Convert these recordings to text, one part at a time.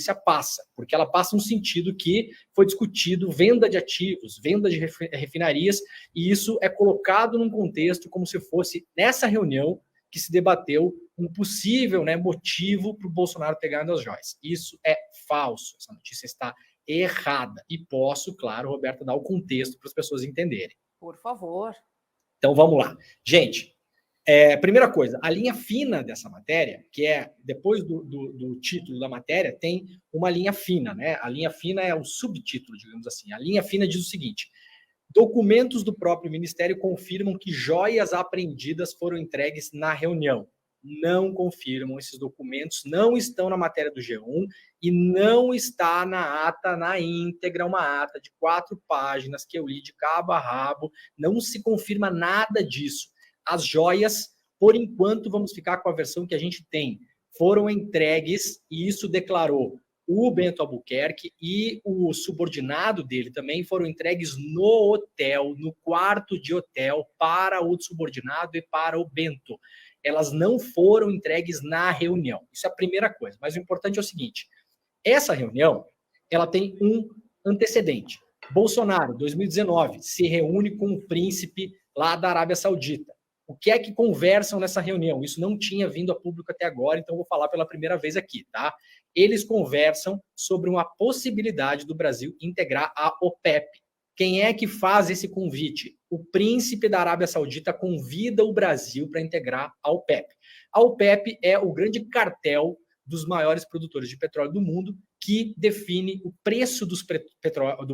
notícia passa, porque ela passa no sentido que foi discutido venda de ativos, venda de refinarias, e isso é colocado num contexto como se fosse nessa reunião que se debateu um possível, né, motivo para o Bolsonaro pegar nas joias. Isso é falso, essa notícia está errada. E posso, claro, Roberta, dar o contexto para as pessoas entenderem. Por favor. Então vamos lá. Gente, primeira coisa, a linha fina dessa matéria, que é depois do título da matéria, tem uma linha fina, né? A linha fina é o subtítulo, digamos assim. A linha fina diz o seguinte: documentos do próprio Ministério confirmam que joias apreendidas foram entregues na reunião. Não confirmam, esses documentos não estão na matéria do G1 e não está na ata, na íntegra, uma ata de 4 páginas que eu li de cabo a rabo, não se confirma nada disso. As joias, por enquanto, vamos ficar com a versão que a gente tem, foram entregues, e isso declarou o Bento Albuquerque e o subordinado dele também, foram entregues no hotel, no quarto de hotel, para o subordinado e para o Bento. Elas não foram entregues na reunião. Isso é a primeira coisa. Mas o importante é o seguinte: essa reunião, ela tem um antecedente. Bolsonaro, 2019, se reúne com o príncipe lá da Arábia Saudita. O que é que conversam nessa reunião? Isso não tinha vindo a público até agora, então vou falar pela primeira vez aqui, tá? Eles conversam sobre uma possibilidade do Brasil integrar a OPEP. Quem é que faz esse convite? O príncipe da Arábia Saudita convida o Brasil para integrar a OPEP. A OPEP é o grande cartel dos maiores produtores de petróleo do mundo, que define o preço do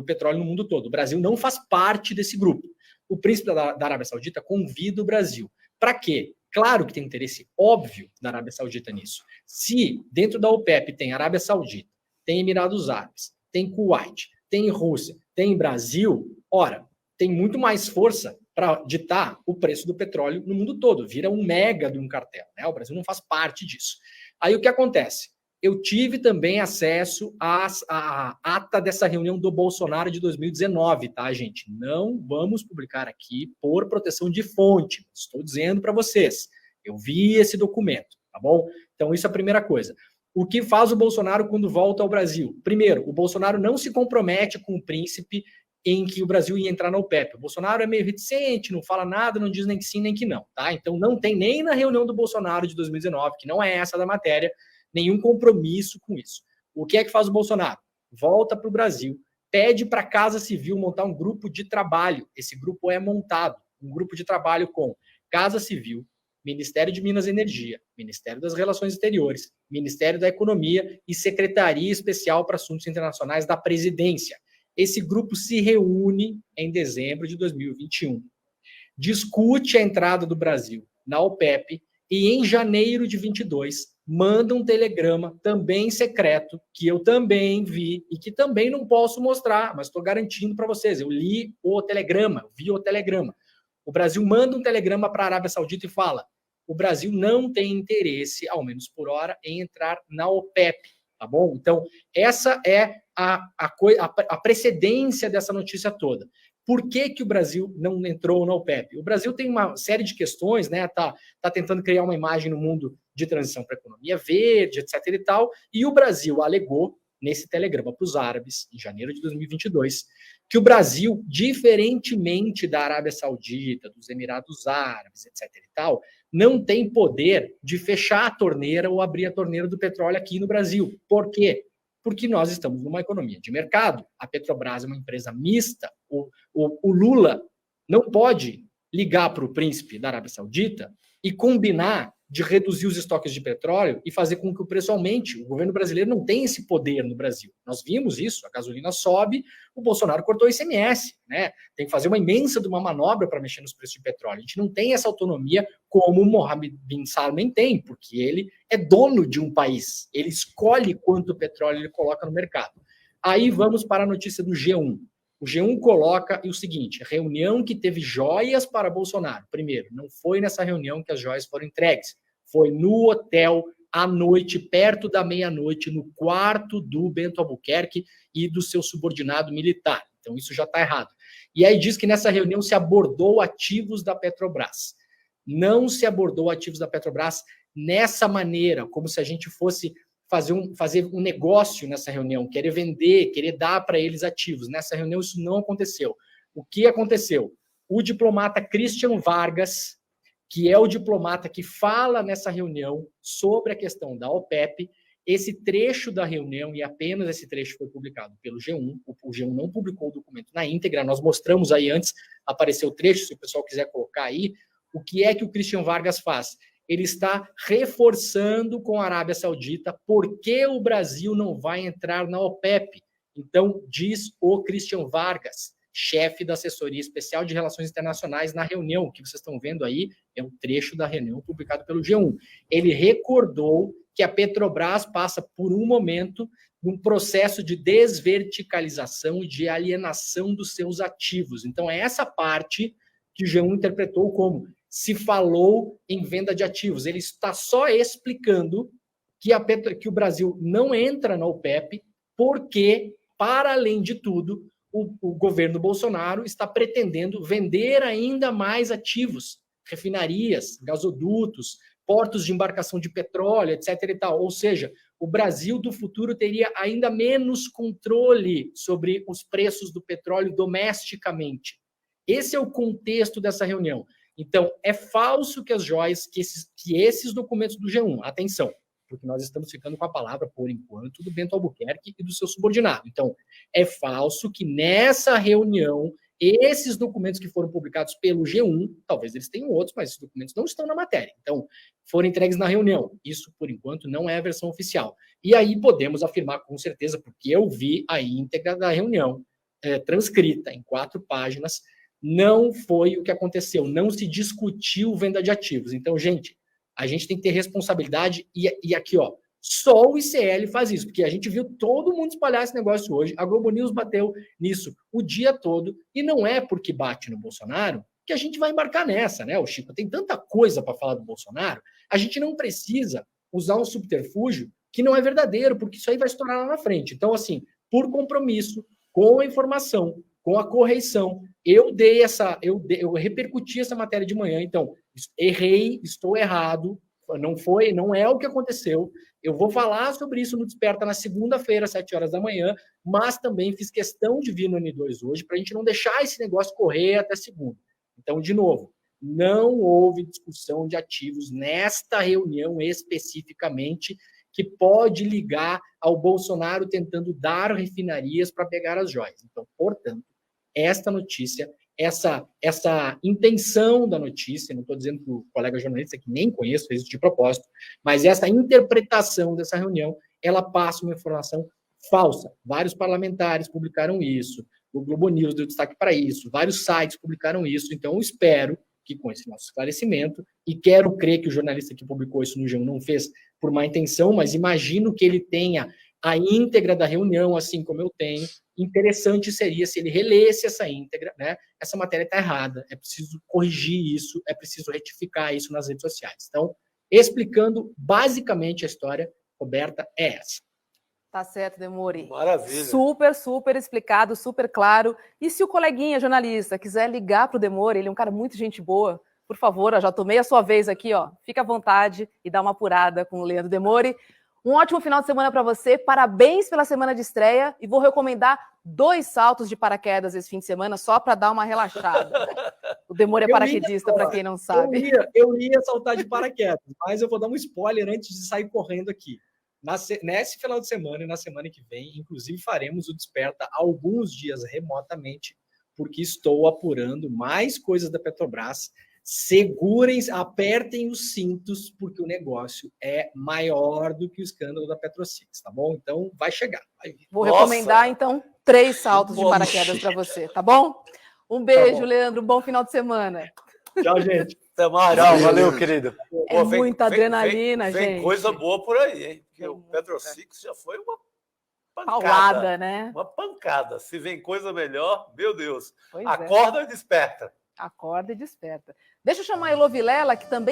petróleo no mundo todo. O Brasil não faz parte desse grupo. O príncipe da Arábia Saudita convida o Brasil. Para quê? Claro que tem interesse óbvio da Arábia Saudita nisso. Se dentro da OPEP tem Arábia Saudita, tem Emirados Árabes, tem Kuwait, tem Rússia, tem Brasil, ora, tem muito mais força para ditar o preço do petróleo no mundo todo. Vira um mega de um cartel, né? O Brasil não faz parte disso. Aí o que acontece? Eu tive também acesso à ata dessa reunião do Bolsonaro de 2019, tá, gente? Não vamos publicar aqui por proteção de fonte. Estou dizendo para vocês. Eu vi esse documento, tá bom? Então, isso é a primeira coisa. O que faz o Bolsonaro quando volta ao Brasil? Primeiro, o Bolsonaro não se compromete com o príncipe em que o Brasil ia entrar na OPEP. O Bolsonaro é meio reticente, não fala nada, não diz nem que sim, nem que não, tá? Então, não tem nem na reunião do Bolsonaro de 2019, que não é essa da matéria, nenhum compromisso com isso. O que é que faz o Bolsonaro? Volta para o Brasil, pede para a Casa Civil montar um grupo de trabalho. Esse grupo é montado, um grupo de trabalho com Casa Civil, Ministério de Minas e Energia, Ministério das Relações Exteriores, Ministério da Economia e Secretaria Especial para Assuntos Internacionais da Presidência. Esse grupo se reúne em dezembro de 2021, discute a entrada do Brasil na OPEP e em janeiro de 22 manda um telegrama também secreto, que eu também vi e que também não posso mostrar, mas estou garantindo para vocês, eu li o telegrama, vi o telegrama. O Brasil manda um telegrama para a Arábia Saudita e fala: o Brasil não tem interesse, ao menos por hora, em entrar na OPEP, tá bom? Então, essa é a precedência dessa notícia toda. Por que o Brasil não entrou na OPEP? O Brasil tem uma série de questões, né? Tá tentando criar uma imagem no mundo de transição para a economia verde, etc. e tal, e o Brasil alegou, nesse telegrama para os árabes, em janeiro de 2022, que o Brasil, diferentemente da Arábia Saudita, dos Emirados Árabes, etc. e tal, não tem poder de fechar a torneira ou abrir a torneira do petróleo aqui no Brasil. Por quê? Porque nós estamos numa economia de mercado. A Petrobras é uma empresa mista. O Lula não pode ligar para o príncipe da Arábia Saudita e combinar de reduzir os estoques de petróleo e fazer com que o preço aumente. O governo brasileiro não tem esse poder no Brasil. Nós vimos isso, a gasolina sobe, o Bolsonaro cortou o ICMS, né? Tem que fazer uma imensa de uma manobra para mexer nos preços de petróleo. A gente não tem essa autonomia como o Mohammed bin Salman tem, porque ele é dono de um país. Ele escolhe quanto petróleo ele coloca no mercado. Aí vamos para a notícia do G1. O G1 coloca o seguinte: reunião que teve joias para Bolsonaro. Primeiro, não foi nessa reunião que as joias foram entregues. Foi no hotel, à noite, perto da meia-noite, no quarto do Bento Albuquerque e do seu subordinado militar. Então, isso já está errado. E aí diz que nessa reunião se abordou ativos da Petrobras. Não se abordou ativos da Petrobras nessa maneira, como se a gente fosse fazer um negócio nessa reunião, querer vender, querer dar para eles ativos. Nessa reunião isso não aconteceu. O que aconteceu? O diplomata Christian Vargas, que é o diplomata que fala nessa reunião sobre a questão da OPEP, esse trecho da reunião, e apenas esse trecho foi publicado pelo G1, o G1 não publicou o documento na íntegra, nós mostramos aí antes, apareceu o trecho, se o pessoal quiser colocar aí, o que é que o Christian Vargas faz? Ele está reforçando com a Arábia Saudita por que o Brasil não vai entrar na OPEP. Então, diz o Christian Vargas, chefe da Assessoria Especial de Relações Internacionais, na reunião, o que vocês estão vendo aí é um trecho da reunião publicado pelo G1. Ele recordou que a Petrobras passa por um momento num processo de desverticalização e de alienação dos seus ativos. Então, é essa parte que o G1 interpretou como se falou em venda de ativos. Ele está só explicando que o Brasil não entra na OPEP porque, para além de tudo, o governo Bolsonaro está pretendendo vender ainda mais ativos, refinarias, gasodutos, portos de embarcação de petróleo, etc. e tal. Ou seja, o Brasil do futuro teria ainda menos controle sobre os preços do petróleo domesticamente. Esse é o contexto dessa reunião. Então, é falso que as joias, que esses documentos do G1, atenção, porque nós estamos ficando com a palavra, por enquanto, do Bento Albuquerque e do seu subordinado. Então, é falso que nessa reunião, esses documentos que foram publicados pelo G1, talvez eles tenham outros, mas esses documentos não estão na matéria. Então, foram entregues na reunião. Isso, por enquanto, não é a versão oficial. E aí podemos afirmar com certeza, porque eu vi a íntegra da reunião, transcrita em 4 páginas, não foi o que aconteceu, não se discutiu venda de ativos. Então, gente, a gente tem que ter responsabilidade e aqui, ó, só o ICL faz isso, porque a gente viu todo mundo espalhar esse negócio hoje, a Globo News bateu nisso o dia todo, e não é porque bate no Bolsonaro que a gente vai embarcar nessa, né? O Chico tem tanta coisa para falar do Bolsonaro, a gente não precisa usar um subterfúgio que não é verdadeiro, porque isso aí vai estourar lá na frente. Então, assim, por compromisso, com a informação, com a correção, eu repercuti essa matéria de manhã, então, errei, estou errado, não é o que aconteceu. Eu vou falar sobre isso no Desperta na segunda-feira, às 7 horas da manhã, mas também fiz questão de vir no N2 hoje, para a gente não deixar esse negócio correr até segunda. Então, de novo, não houve discussão de ativos nesta reunião especificamente, que pode ligar ao Bolsonaro tentando dar refinarias para pegar as joias. Então, portanto, esta notícia, essa intenção da notícia, não estou dizendo que o colega jornalista, que nem conheço, fez isso de propósito, mas essa interpretação dessa reunião, ela passa uma informação falsa. Vários parlamentares publicaram isso, o Globo News deu destaque para isso, vários sites publicaram isso, então eu espero que com esse nosso esclarecimento, e quero crer que o jornalista que publicou isso no G1 não fez por má intenção, mas imagino que ele tenha a íntegra da reunião, assim como eu tenho. Interessante seria se ele relesse essa íntegra, né? Essa matéria está errada, é preciso corrigir isso, é preciso retificar isso nas redes sociais. Então, explicando basicamente a história, Roberta, é essa. Tá certo, Demori. Maravilha. Super explicado, super claro. E se o coleguinha jornalista quiser ligar para o Demori, ele é um cara muito gente boa, por favor, já tomei a sua vez aqui, ó. Fica à vontade e dá uma apurada com o Leandro Demori. Um ótimo final de semana para você, parabéns pela semana de estreia e vou recomendar 2 saltos de paraquedas esse fim de semana só para dar uma relaxada. O Demori é paraquedista, para quem não sabe. Eu ia saltar de paraquedas, mas eu vou dar um spoiler antes de sair correndo aqui. Nesse final de semana e na semana que vem, inclusive faremos o Desperta alguns dias remotamente, porque estou apurando mais coisas da Petrobras. Segurem, apertem os cintos, porque o negócio é maior do que o escândalo da PetroSix, tá bom? Então, vai chegar. Vai vir. Vou recomendar, então, 3 saltos de paraquedas para você, tá bom? Um beijo, tá, Leandro. Bom final de semana. Tchau, gente. Até mais. Tchau, valeu, querido. É muita adrenalina, gente. Tem coisa boa por aí, hein? Porque o PetroSix já foi uma pancada. Paulada, né? Uma pancada. Se vem coisa melhor, meu Deus. Pois acorda e desperta. Acorda e desperta. Deixa eu chamar a Elô Vilela, que também